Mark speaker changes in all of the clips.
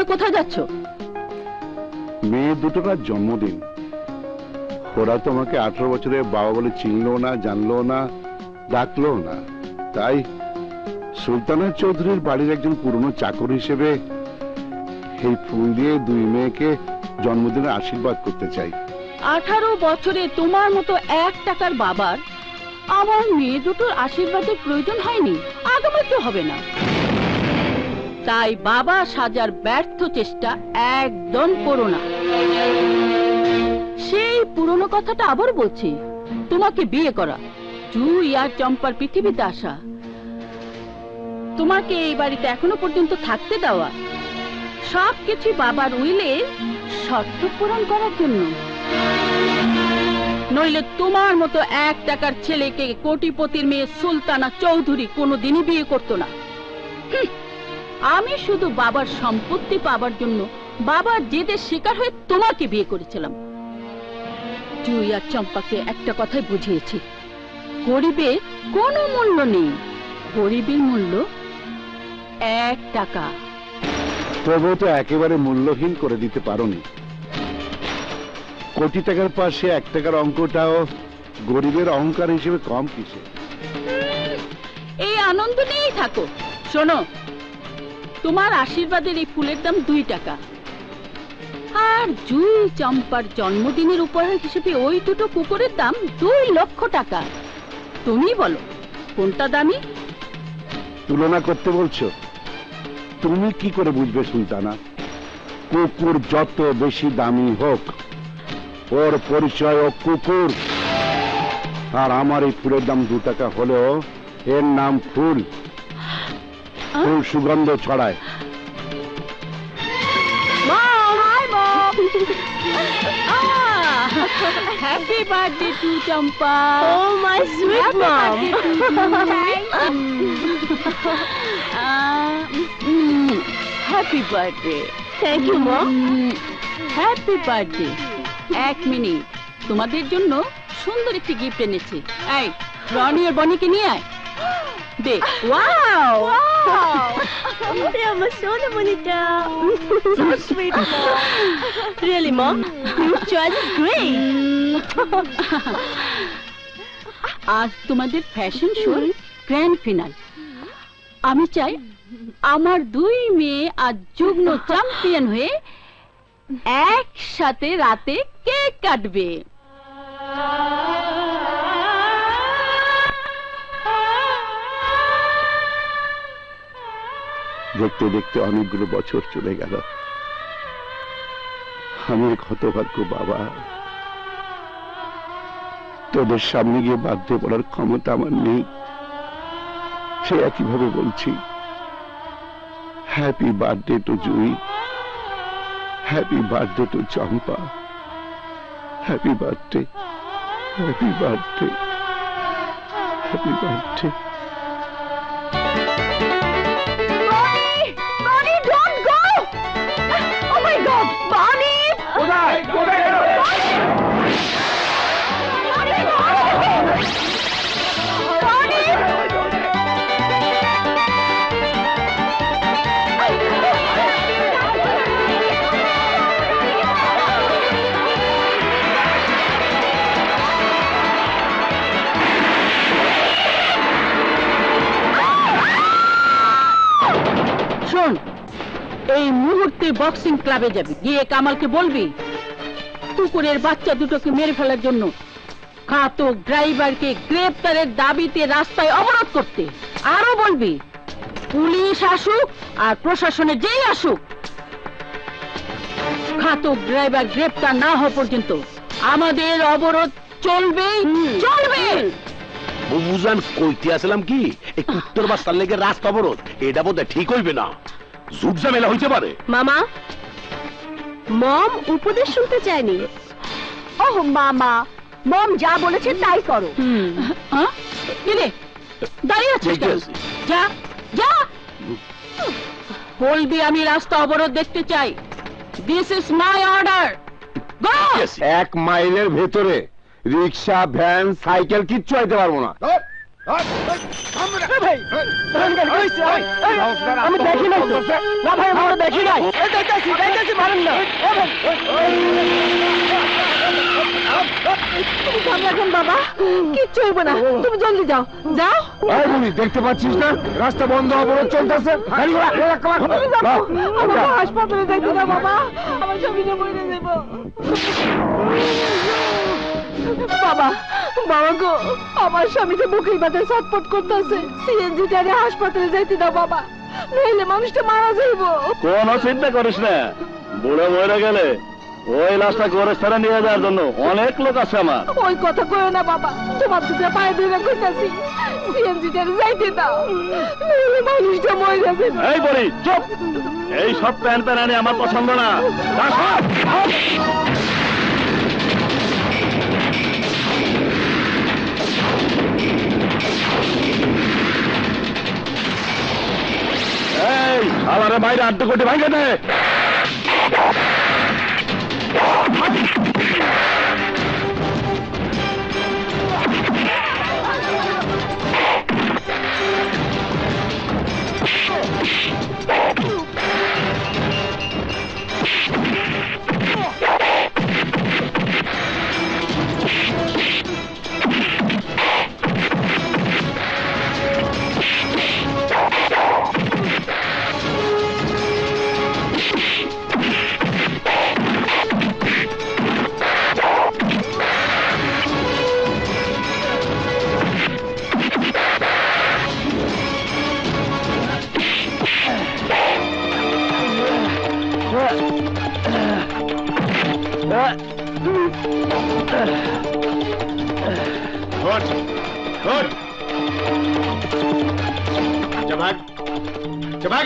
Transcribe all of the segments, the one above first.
Speaker 1: কোথায় যাচ্ছ?
Speaker 2: মেয়ে দুটোর জন্মদিন। ওরা তোমাকে 18 বছরে বাবা বলে চিনলো না, জানলো না, ডাকলো না। তাই সুলতানা চৌধুরীর বাড়ির একজন পুরনো চাকর হিসেবে এই ফুল দিয়ে দুই মেয়েকে জন্মদিনের আশীর্বাদ করতে চাই।
Speaker 1: 18 বছরে তোমার মতো 1 টাকার বাবার আমার মেয়ে দুটোর আশীর্বাদের প্রয়োজন হয়নি, আগামী তো হবে না। তাই বাবা সাজার ব্যর্থ চেষ্টা একদম করো না। সেই পুরনো কথাটা আবার বলছি, তোমাকে বিয়ে করা, জুই আর চম্পার পৃথিবীতে আসা, তোমাকে এই বাড়িতে এখনো পর্যন্ত থাকতে দেওয়া, সবকিছু বাবার উইলে শর্ত পূরণ করার জন্য। নইলে তোমার মতো 1 টাকার ছেলেকে কোটিপতির মেয়ে সুলতানা চৌধুরী কোনোদিনই বিয়ে করতো না। আমি শুধু বাবার সম্পত্তি পাবার জন্য বাবার জেদের শিকার হয়ে তোমাকে বিয়ে করেছিলাম। জুই আর চম্পাকে একটা কথাই বুঝিয়েছি, গরিবের কোনো মূল্য নেই, গরিবের মূল্য 1 টাকা।
Speaker 2: তবুও তো একেবারে মূল্যহীন করে দিতে পারোনি। কোটি টাকার পাশে 1 টাকার অঙ্কটাও গরিবের অহংকার হিসেবে কম কিসে?
Speaker 1: এই আনন্দ নিয়েই থাকো। শোনো, তোমার আশীর্বাদের এই ফুলের দাম 2 টাকা, আর জুই চম্পার জন্মদিনের উপহার হিসেবে ওই দুটো কুকুরের দাম 2 লক্ষ টাকা। তুমি বলো কোনটা দামি?
Speaker 2: তুলনা করতে বলছো? তুমি কি করে বুঝবে সুলতানা? কুকুর যত বেশি দামি হোক, ওর পরিচয় ও কুকুর। আর আমার এই ফুলের দাম 2 টাকা হলেও এর নাম ফুল। ফুল সুগন্ধ ছড়ায়।
Speaker 1: Happy birthday to Champa.
Speaker 3: Oh, my sweet mom.
Speaker 1: Happy birthday.
Speaker 3: Thank you, mom.
Speaker 1: Happy birthday. 1 minute, তোমাদের জন্য সুন্দর একটি গিফট এনেছি। এই রনি আর বনিকে নিয়ে আয়। দে।
Speaker 3: Wow. Wow. You're so bonita. So sweet, mom. Really, mom? Your choice is great.
Speaker 1: আজ তোমাদের ফ্যাশন শোর গ্র্যান্ড ফিনাল। আমি চাই আমার 2 মেয়ে আজ যুগ্ম চ্যাম্পিয়ন হয়ে একসাথে রাতে কেক কাটবে।
Speaker 2: দেখতে দেখতে অনেকগুলো বছর চলে গেল। আমি এক হতভাগ্য বাবা। তোদের সামনে গিয়ে বাধ্য পড়ার ক্ষমতা আমার নেই। সে একইভাবে বলছি, happy birthday to Jui, happy birthday to Champa, happy birthday, happy birthday, happy birthday.
Speaker 1: শোন, এই মুহূর্তে বক্সিং ক্লাবে যাবি, গিয়ে কামালকে বলবি কুকুরের বাচ্চা দুটোকে মেরে ফেলার জন্য ঘাতক ড্রাইভারকে গ্রেপ্তারের দাবিতে রাস্তায় অবরোধ করতে। আরো বলবি পুলিশ আসুক আর প্রশাসনের যেই আসুক, ঘাতক ড্রাইভার গ্রেপ্তার না হওয়া পর্যন্ত আমাদের অবরোধ চলবে চলবে।
Speaker 4: বুঝান কইতে আসলাম কি, এই উত্তর বাস্তার লেগে রাস্তা অবরোধ, এটা বোধ ঠিক হইবে না, ঝুট ঝামেলা হইতে পারে।
Speaker 3: মামা, মম উপদেশ শুনতে চায়নি।
Speaker 1: ওহ মামা, মম যা বলেছে তাই করো। দাঁড়িয়ে আছিস কেন? যা যা, বলবি আমি রাস্তা অবরোধ দেখতে চাই। This is my order. Go.
Speaker 2: 1 মাইলের ভেতরে রিক্সা, ভ্যান, সাইকেল কিচ্ছু আইতে পারবো না।
Speaker 3: আমি দেখি নাই তো। না ভাই আমরা দেখি নাই। দেখতেছি মারেন না। তুমি কাম রাখেন বাবা, কিচ্ছু হইব না, তুমি জলদি যাও যাও।
Speaker 2: দেখতে পাচ্ছিস না রাস্তা বন্ধ অবরোধ চলতেছে?
Speaker 3: হাসপাতালে যাইতে না বাবা, আমার স্বামীকে মরে দেব। বাবা বাবা গো, আমার স্বামীকে বুকের ব্যথায় ছটফট করতেছে, সিএনজি টারে হাসপাতালে যাইতে দাও বাবা, নইলে মানুষটা মারা যাইব।
Speaker 2: কোনো চিন্তা করিস না, বুড়ো মরে গেলে ওই লাশটা গোরস্থানে নিয়ে যাওয়ার জন্য অনেক লোক আছে আমার।
Speaker 3: ওই কথা কইও না বাবা, তোমার দুটা পায়ে ধরে কইতাছি, সিএনজি টারে যাইতে দাও, নইলে মানুষটা মরে যাবে।
Speaker 2: এই বলি চুপ, এই সব প্যান প্যানানি আমার পছন্দ না। এই শালারে বাইরে আড্ডা কোটি ভাঙে দে।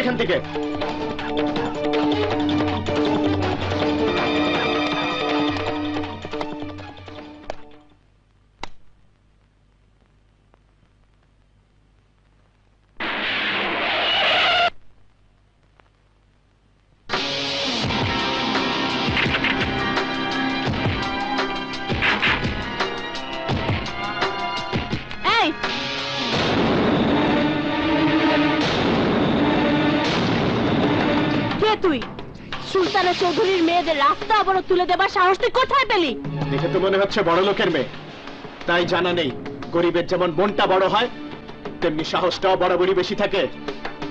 Speaker 2: এখান থেকে
Speaker 3: তুই সুলতানা চৌধুরীর মেয়েদের রাস্তা অবরোধ তুলে দেবার সাহস তুই কোথায় পেলি?
Speaker 5: দেখে তো মনে হচ্ছে বড় লোকের মেয়ে, তাই জানা নেই গরিবের যেমন মনটা বড় হয় তেমনি সাহসটাও বরাবরই বেশি থাকে।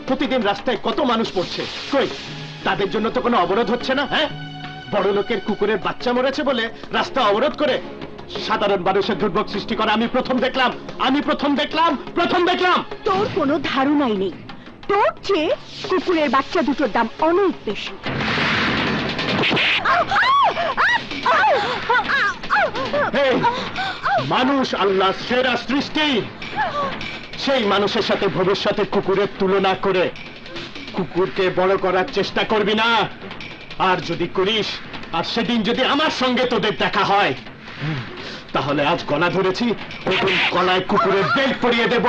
Speaker 5: প্রতিদিন রাস্তায় কত মানুষ পড়ছে, কই তাদের জন্য তো কোনো অবরোধ হচ্ছে না? হ্যাঁ, বড় লোকের কুকুরের বাচ্চা মরেছে বলে রাস্তা অবরোধ করে সাধারণ মানুষের দুর্ভোগ সৃষ্টি করা আমি প্রথম দেখলাম।
Speaker 3: তোর কোনো ধারণাই নেই, তোর চেয়ে কুকুরের বাচ্চা দুটোর দাম অনেক বেশি।
Speaker 5: মানুষ আল্লাহর সেরা সৃষ্টি, সেই মানুষের সাথে ভবিষ্যতে কুকুরের তুলনা করে কুকুরকে বড় করার চেষ্টা করবি না। আর যদি করিস, আর সেদিন যদি আমার সঙ্গে তোদের দেখা হয়, তাহলে আজ গলা ধরেছি, ওই গলায় কুকুরের বেল্ট পরিয়ে দেব।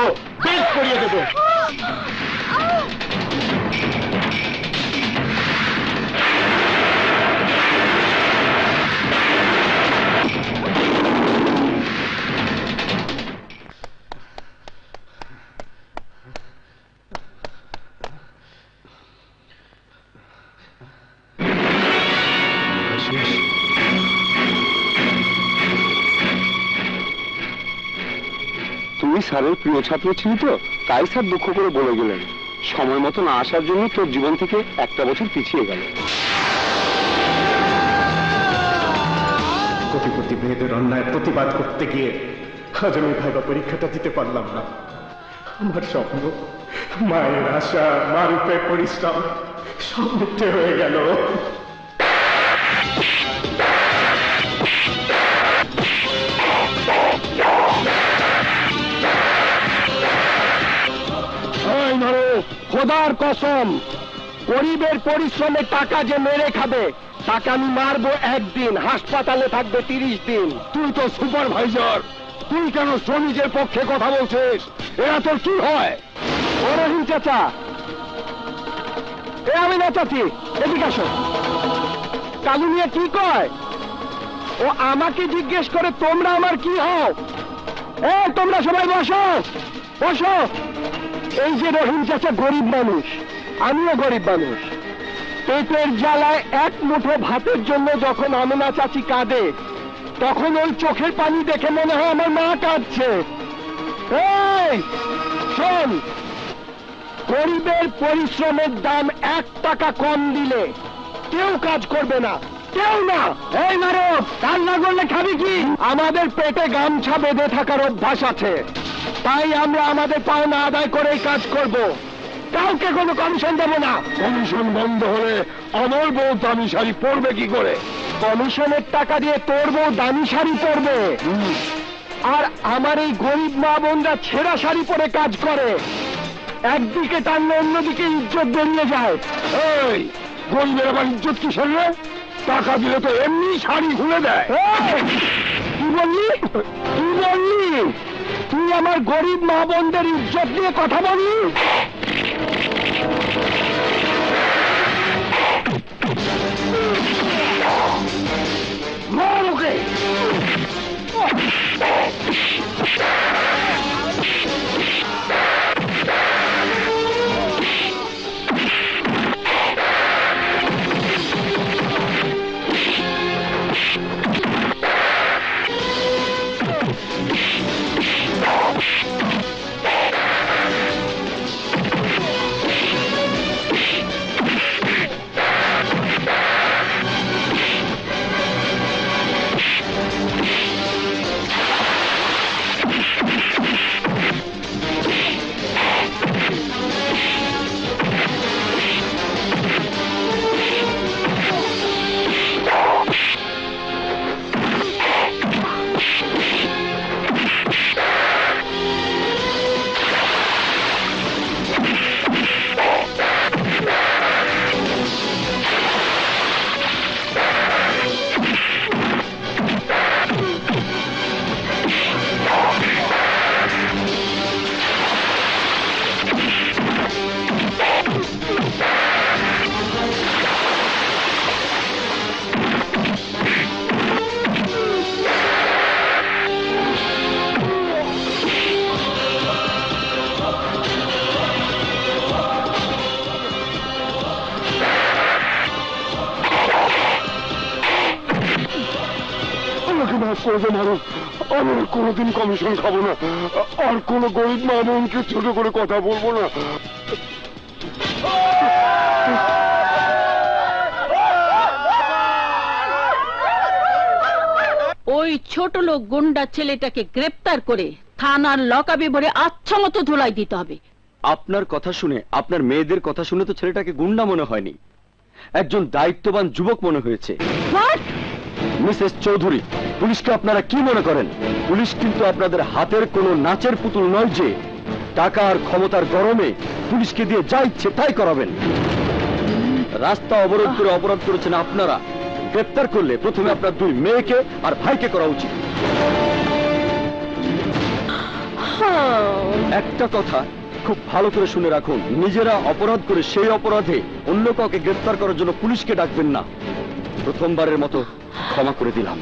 Speaker 2: তুই স্যারের প্রিয় ছাত্র ছিলি তো, তাই স্যার দুঃখ করে বলে গেলেন সময় মতো না আসার জন্য তোর জীবন থেকে একটা বছর পিছিয়ে গেল।
Speaker 5: কোটিপতি মেয়েদের অন্যায় প্রতিবাদ করতে গিয়ে আজ আমি ভাইবা পরীক্ষাটা দিতে পারলাম না। আমার স্বপ্ন, মায়ের আশা, মারুফের পরিশ্রম সব মিথ্যে হয়ে গেল।
Speaker 2: খোদার কসম, গরিবের পরিশ্রমের টাকা যে মেরে খাবে তাকে আমি মারবো একদিন, হাসপাতালে থাকবে 30 দিন। তুই তো সুপারভাইজার, তুই কেন শ্রমিকের পক্ষে কথা বলছিস? এরা তোর কি হয়? ও রহিম চাচা, এ আমি না চাচি, এদিকে আসো। কালু নিয়ে কি কয়? ও আমাকে জিজ্ঞেস করে তোমরা আমার কি হও? তোমরা সবাই বসো। বসো। এই যে রহিম চাচা গরিব মানুষ, আমিও গরিব মানুষ। পেটের জ্বালায় এক মুঠো ভাতের জন্য যখন আমেনা চাচি কাঁদে, তখন ওই চোখের পানি দেখে মনে হয় আমার মা কাঁদছে। এই শোন, গরিবের পরিশ্রমের দাম 1 টাকা কম দিলে কেউ কাজ করবে না, কেউ না। এই নারদ, কাজ না করলে খাবি কি? আমাদের পেটে গামছা বেঁধে থাকার অভ্যাস আছে, তাই আমরা আমাদের পাওনা আদায় করেই কাজ করব। কাউকে কোনো কমিশন দেব না। কমিশন বন্ধ হলে আমার বউ দামি শাড়ি পরবে কি করে? কমিশনের টাকা দিয়ে তোর বউ দামি শাড়ি পরবে, আর আমার এই গরিব মা বোনরা ছেঁড়া শাড়ি পরে কাজ করে। একদিকে টানলে অন্যদিকে ইজ্জত বেরিয়ে যায়। এই গরিবের আবার ইজ্জত কিসের রে? টাকা দিলে তো এমনি শাড়ি খুলে দেয়। কি বললি? কি বললি? তুই আমার গরিব মা বোনদের ইজ্জত নিয়ে কথা বললি? মার ওকে। আমি কোনোদিন কমিশন খাবো না, আর কোন গরিব মা বোনকে ছোট করে কথা বলবো না।
Speaker 1: ওই ছোট লোক গুন্ডা ছেলেটাকে গ্রেপ্তার করে থানার লকআপে ভরে আচ্ছা মতো ধুলাই দিতে হবে।
Speaker 6: আপনার কথা শুনে, আপনার মেয়েদের কথা শুনে তো ছেলেটাকে গুন্ডা মনে হয়নি, একজন দায়িত্ববান যুবক মনে হয়েছে। মিসেস চৌধুরী, পুলিশকে আপনারা কি মনে করেন? পুলিশ কিন্তু আপনাদের হাতের কোনো নাচের পুতুল নয় যে টাকা আর ক্ষমতার গরমে পুলিশকে দিয়ে যা ইচ্ছে তাই করাবেন। রাস্তা অবরোধ করে অপরাধ করেছেন আপনারা, গ্রেপ্তার করলে প্রথমে আপনার 2 মেয়েকে আর ভাইকে করা উচিত। একটা কথা খুব ভালো করে শুনে রাখুন, নিজেরা অপরাধ করে সেই অপরাধে অন্য কাউকে গ্রেপ্তার করার জন্য পুলিশকে ডাকবেন না। প্রথমবারের মতো ক্ষমা করে দিলাম।